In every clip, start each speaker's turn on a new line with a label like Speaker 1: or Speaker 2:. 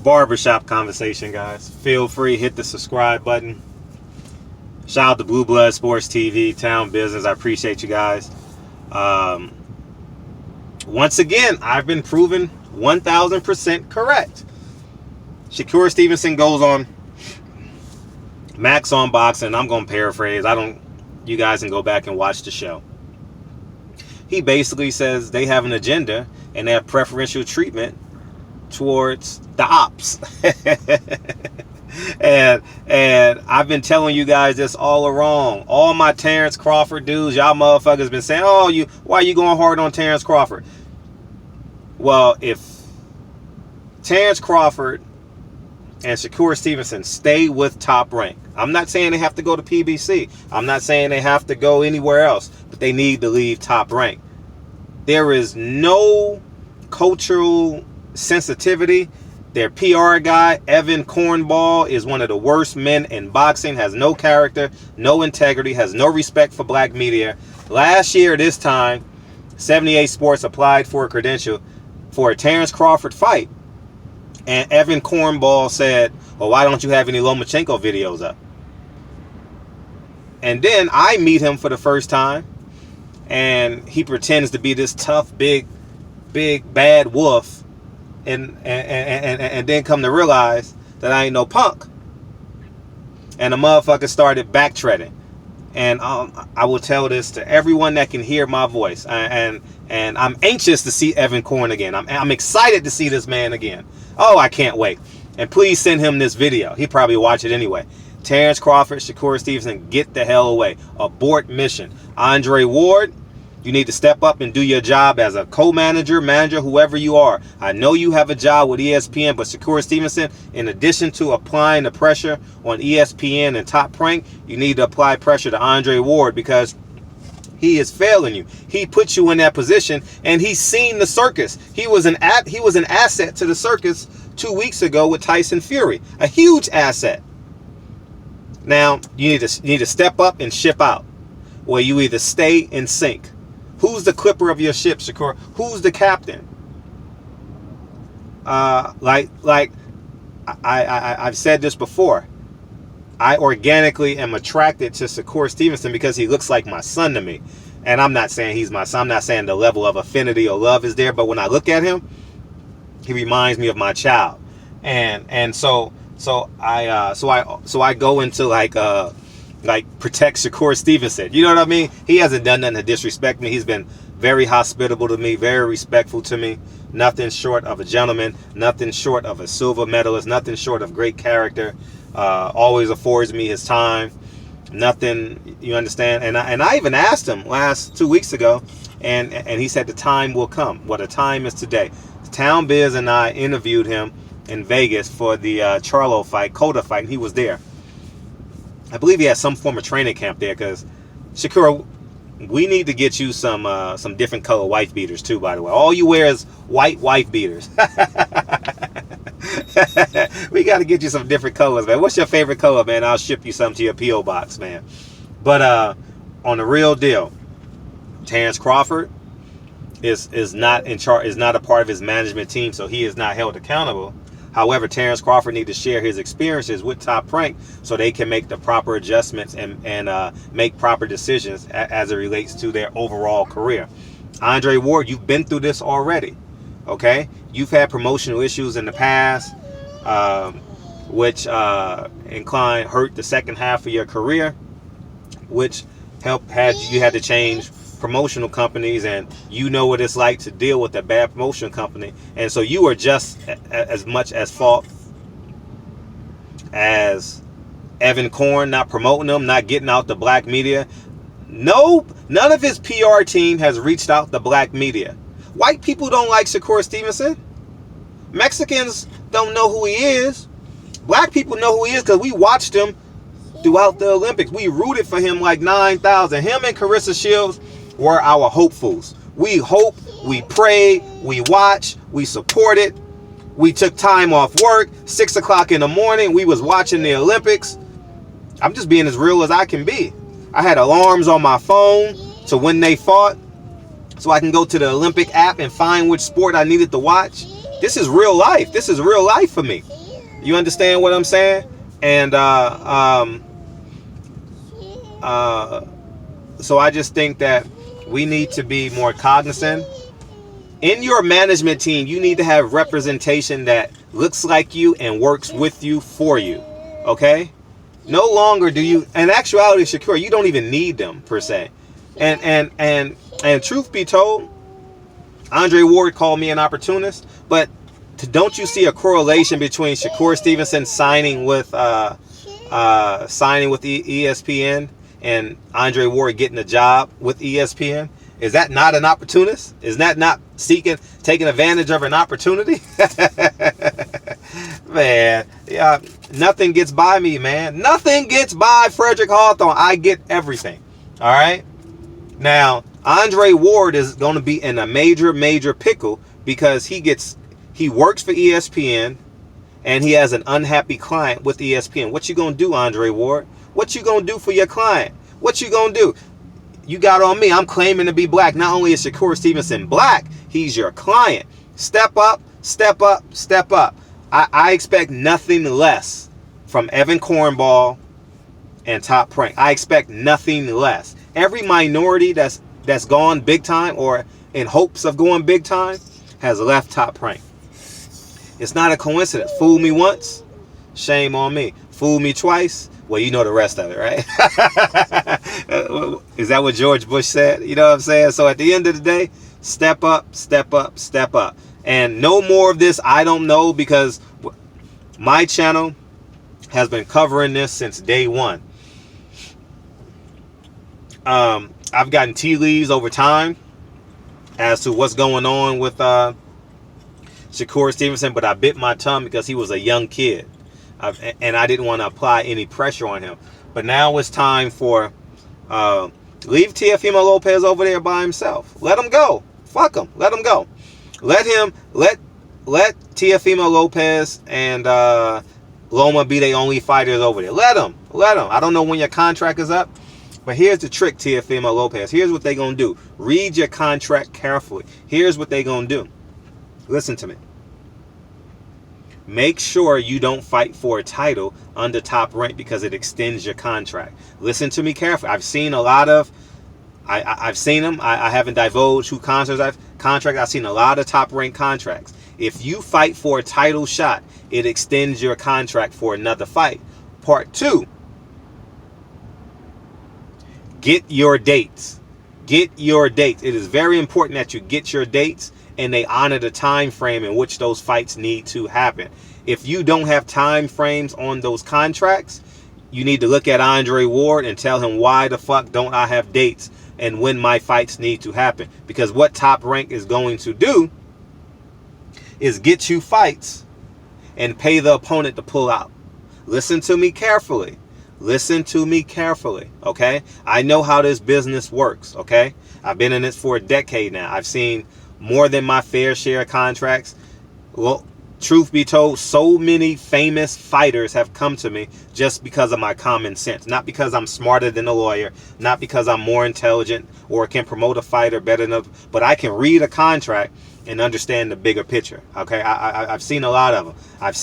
Speaker 1: barbershop conversation, guys. Feel free, hit the subscribe button. Shout out to Blue Blood Sports TV, Town Business. I appreciate you guys. Once again, I've been proven 1,000% correct. Shakur Stevenson goes on Max on Boxing. I'm going to paraphrase. You guys can go back and watch the show. He basically says they have an agenda and they have preferential treatment towards the ops. and I've been telling you guys this all along. All my Terrence Crawford dudes, y'all motherfuckers been saying, why are you going hard on Terrence Crawford? Well, if Terrence Crawford and Shakur Stevenson stay with Top Rank, I'm not saying they have to go to PBC. I'm not saying they have to go anywhere else, but they need to leave Top Rank. There is no cultural sensitivity. Their PR guy, Evan Cornball, is one of the worst men in boxing, has no character, no integrity, has no respect for black media. Last year, this time, 78 Sports applied for a credential for a Terrence Crawford fight. And Evan Cornball said, well, why don't you have any Lomachenko videos up? And then I meet him for the first time, and he pretends to be this tough, big, bad wolf. And then come to realize that I ain't no punk. And the motherfucker started backtreading. And I will tell this to everyone that can hear my voice. And I'm anxious to see Evan Corn again. I'm excited to see this man again. Oh, I can't wait. And please send him this video. He probably watch it anyway. Terrence Crawford, Shakur Stevenson, get the hell away. Abort mission. Andre Ward, you need to step up and do your job as a co-manager, manager, whoever you are. I know you have a job with ESPN, but Shakur Stevenson, in addition to applying the pressure on ESPN and Top Rank, you need to apply pressure to Andre Ward because he is failing you. He put you in that position, and he's seen the circus. He was an asset to the circus 2 weeks ago with Tyson Fury, a huge asset. Now you need to step up and ship out, where you either stay and sink. Who's the clipper of your ship, Shakur? Who's the captain? I've said this before. I organically am attracted to Shakur Stevenson because he looks like my son to me. And I'm not saying he's my son. I'm not saying the level of affinity or love is there. But when I look at him, he reminds me of my child. And so I go into like protect Shakur Stevenson. You know what I mean? He hasn't done nothing to disrespect me. He's been very hospitable to me, very respectful to me. Nothing short of a gentleman, nothing short of a silver medalist, nothing short of great character. Always affords me his time. Nothing, you understand? And I even asked him 2 weeks ago, and he said the time will come. Well, the time is today. Town Biz and I interviewed him in Vegas for the Charlo fight, Cota fight, and he was there. I believe he had some form of training camp there, because Shakur, we need to get you some different color wife beaters too, by the way. All you wear is white wife beaters. We got to get you some different colors, man. What's your favorite color, man? I'll ship you some to your P.O. box, man. But on the real deal, Terrence Crawford is not in charge, is not a part of his management team, so he is not held accountable. However, Terrence Crawford needs to share his experiences with Top Rank so they can make the proper adjustments and make proper decisions as it relates to their overall career. Andre Ward, you've been through this already, okay? You've had promotional issues in the past, which hurt the second half of your career, which you had to change promotional companies, and you know what it's like to deal with a bad promotion company. And so you are just as much as fault as Evan Corn not promoting them, not getting out the black media. No, none of his PR team has reached out the black media. White people don't like Shakur Stevenson. Mexicans don't know who he is. Black people know who he is because we watched him throughout the Olympics. We rooted for him like 9,000. Him and Carissa Shields were our hopefuls. We hope, we prayed, we watched, we supported. We took time off work, 6 o'clock in the morning. We was watching the Olympics. I'm just being as real as I can be. I had alarms on my phone to when they fought, so I can go to the Olympic app and find which sport I needed to watch. This is real life. This is real life for me. You understand what I'm saying? And so I just think that we need to be more cognizant. In your management team, you need to have representation that looks like you and works with you for you. Okay? No longer do you, in actuality, Shakur, you don't even need them per se. And truth be told, Andre Ward called me an opportunist, but don't you see a correlation between Shakur Stevenson signing with ESPN and Andre Ward getting a job with ESPN? Is that not an opportunist? Is that not taking advantage of an opportunity? Man, yeah, nothing gets by me, man. Nothing gets by Frederick Hawthorne. I get everything. All right? Now, Andre Ward is going to be in a major pickle because he works for ESPN and he has an unhappy client with ESPN. What you going to do, Andre Ward? What you going to do for your client? What you going to do? You got on me. I'm claiming to be black. Not only is Shakur Stevenson black, he's your client. Step up, step up, step up. I expect nothing less from Evan Cornball and Top Rank. I expect nothing less. Every minority that's gone big time or in hopes of going big time has left Top Rank. It's not a coincidence. Fool me once, shame on me. Fool me twice, well, you know the rest of it, right? Is that what George Bush said? You know what I'm saying? So at the end of the day, step up, step up, step up. And no more of this, I don't know, because my channel has been covering this since day one. I've gotten tea leaves over time as to what's going on with Shakur Stevenson, but I bit my tongue because he was a young kid. And I didn't want to apply any pressure on him. But now it's time for leave Teofimo Lopez over there by himself. Let him go. Fuck him. Let him go. Let Teofimo Lopez and Loma be the only fighters over there. Let them. I don't know when your contract is up, but here's the trick, Teofimo Lopez. Here's what they're going to do. Read your contract carefully. Here's what they're going to do. Listen to me. Make sure you don't fight for a title under Top Rank because it extends your contract. Listen to me carefully. I've seen a lot of, I've seen them. I haven't divulged who I've seen a lot of Top Rank contracts. If you fight for a title shot, it extends your contract for another fight. Part 2. Get your dates. Get your dates. It is very important that you get your dates and they honor the time frame in which those fights need to happen. If you don't have time frames on those contracts, you need to look at Andre Ward and tell him, why the fuck don't I have dates and when my fights need to happen? Because what Top Rank is going to do is get you fights and pay the opponent to pull out. Listen to me carefully. Listen to me carefully, okay? I know how this business works, okay? I've been in this for a decade now. I've seen more than my fair share of contracts. Well, truth be told, so many famous fighters have come to me just because of my common sense. Not because I'm smarter than a lawyer, not because I'm more intelligent or can promote a fighter better enough, but I can read a contract and understand the bigger picture. Okay, I've seen a lot of them. I've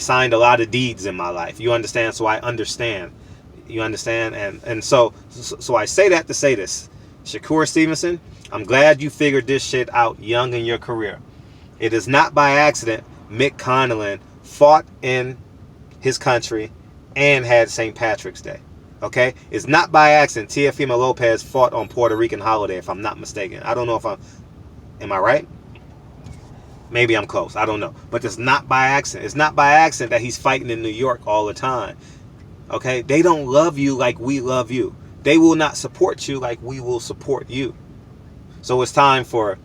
Speaker 1: signed a lot of deeds in my life. You understand? So I understand. You understand? And so I say that to say this. Shakur Stevenson, I'm glad you figured this shit out young in your career. It is not by accident Mick Connellan fought in his country and had St. Patrick's Day. Okay? It's not by accident Teofimo Lopez fought on Puerto Rican holiday, if I'm not mistaken. I don't know if am I right? Maybe I'm close. I don't know. But it's not by accident. It's not by accident that he's fighting in New York all the time. Okay? They don't love you like we love you. They will not support you like we will support you. So it's time for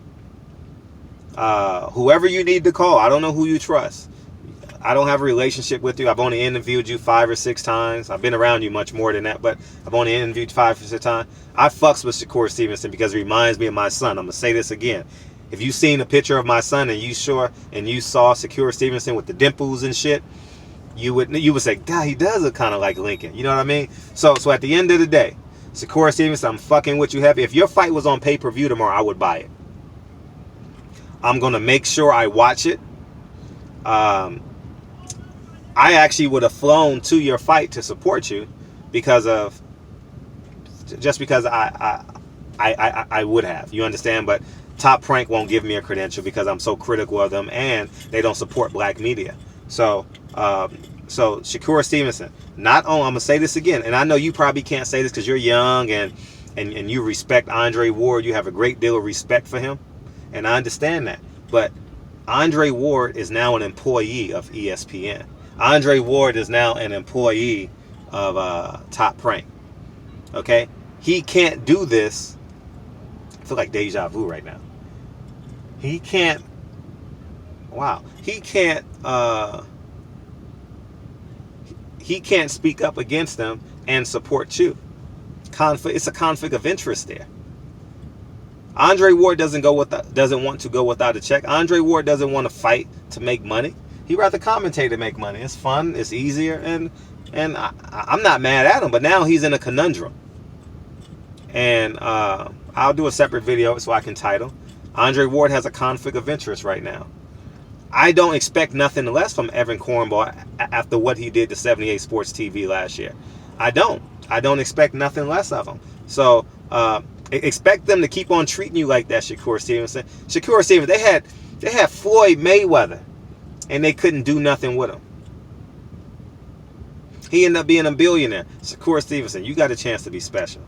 Speaker 1: whoever you need to call. I don't know who you trust. I don't have a relationship with you. I've only interviewed you 5 or 6 times. I've been around you much more than that, but I've only interviewed 5 or 6 times. I fucks with Shakur Stevenson because it reminds me of my son. I'm going to say this again. If you've seen a picture of my son and you saw Shakur Stevenson with the dimples and shit, you would say, God, he does look kind of like Lincoln. You know what I mean? So at the end of the day, Shakur Stevenson, I'm fucking with you heavy. If your fight was on pay-per-view tomorrow, I would buy it. I'm going to make sure I watch it. I actually would have flown to your fight to support you because I would have. You understand? But Top Rank won't give me a credential because I'm so critical of them, and they don't support black media. So Shakur Stevenson, not only, I'm gonna say this again, and I know you probably can't say this because you're young and you respect Andre Ward. You have a great deal of respect for him, and I understand that. But Andre Ward is now an employee of ESPN. Andre Ward is now an employee of Top Rank. Okay, he can't do this. I feel like deja vu right now. He can't. Wow, he can't. He can't speak up against them and support you. It's a conflict of interest there. Andre Ward doesn't want to go without a check. Andre Ward doesn't want to fight to make money. He'd rather commentate to make money. It's fun. It's easier, and I'm not mad at him. But now he's in a conundrum, and I'll do a separate video so I can title. Andre Ward has a conflict of interest right now. I don't expect nothing less from Evan Cornball after what he did to 78 Sports TV last year. I don't expect nothing less of him. So expect them to keep on treating you like that, Shakur Stevenson. Shakur Stevenson, they had Floyd Mayweather, and they couldn't do nothing with him. He ended up being a billionaire. Shakur Stevenson, you got a chance to be special.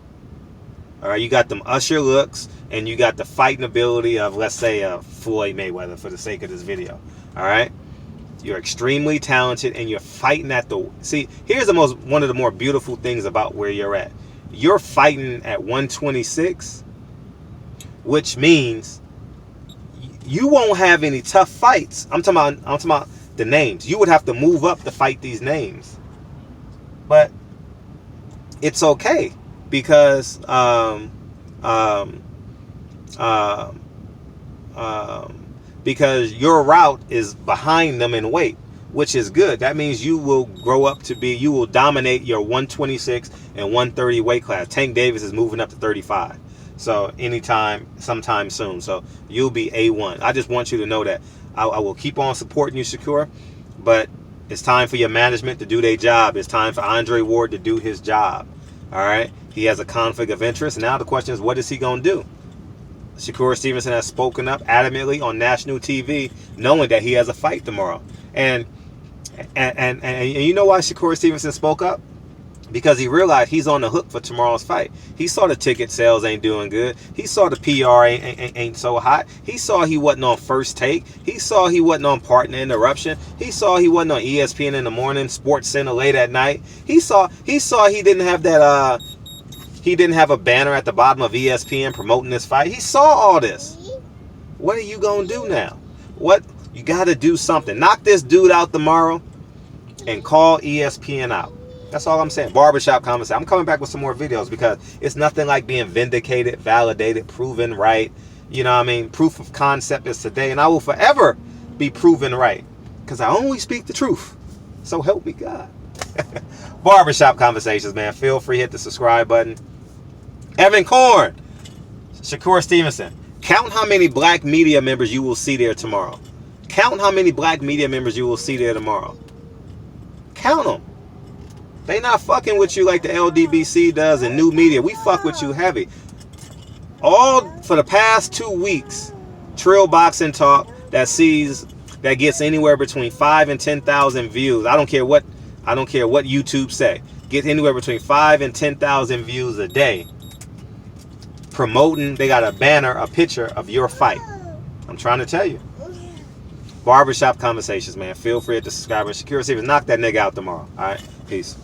Speaker 1: All right, you got them Usher looks, and you got the fighting ability of, let's say, Floyd Mayweather, for the sake of this video. All right, you're extremely talented, and you're fighting at the. See, here's one of the more beautiful things about where you're at. You're fighting at 126, which means you won't have any tough fights. I'm talking about the names. You would have to move up to fight these names, but it's okay. Because because your route is behind them in weight, which is good. That means you will grow up to be, you will dominate your 126 and 130 weight class. Tank Davis is moving up to 35. So anytime, sometime soon. So you'll be A1. I just want you to know that I will keep on supporting you, Shakur, but it's time for your management to do their job. It's time for Andre Ward to do his job. All right. He has a conflict of interest. Now the question is, what is he going to do? Shakur Stevenson has spoken up adamantly on national TV, knowing that he has a fight tomorrow. And you know why Shakur Stevenson spoke up? Because he realized he's on the hook for tomorrow's fight. He saw the ticket sales ain't doing good. He saw the PR ain't so hot. He saw he wasn't on First Take. He saw he wasn't on Partner Interruption. He saw he wasn't on ESPN in the morning, Sports Center late at night. He saw he didn't have that he didn't have a banner at the bottom of ESPN promoting this fight. He saw all this. What are you gonna do now? What you got to do something. Knock this dude out tomorrow and call ESPN out. That's all I'm saying. Barbershop conversation. I'm coming back with some more videos because it's nothing like being vindicated, validated, proven right. You know what I mean? Proof of concept is today, and I will forever be proven right because I only speak the truth. So help me God. Barbershop conversations, man. Feel free, hit the subscribe button. Evan Korn, Shakur Stevenson. Count how many black media members you will see there tomorrow. Count how many black media members you will see there tomorrow. Count them. They not fucking with you like the LDBC does and new media. We fuck with you heavy. All for the past 2 weeks, Trill Boxing Talk that gets anywhere between 5 and 10,000 views. I don't care what YouTube say. Get anywhere between 5 and 10,000 views a day. Promoting, they got a banner, a picture of your fight. I'm trying to tell you. Barbershop conversations, man. Feel free to subscribe. Shakur Stevenson, knock that nigga out tomorrow. All right, peace.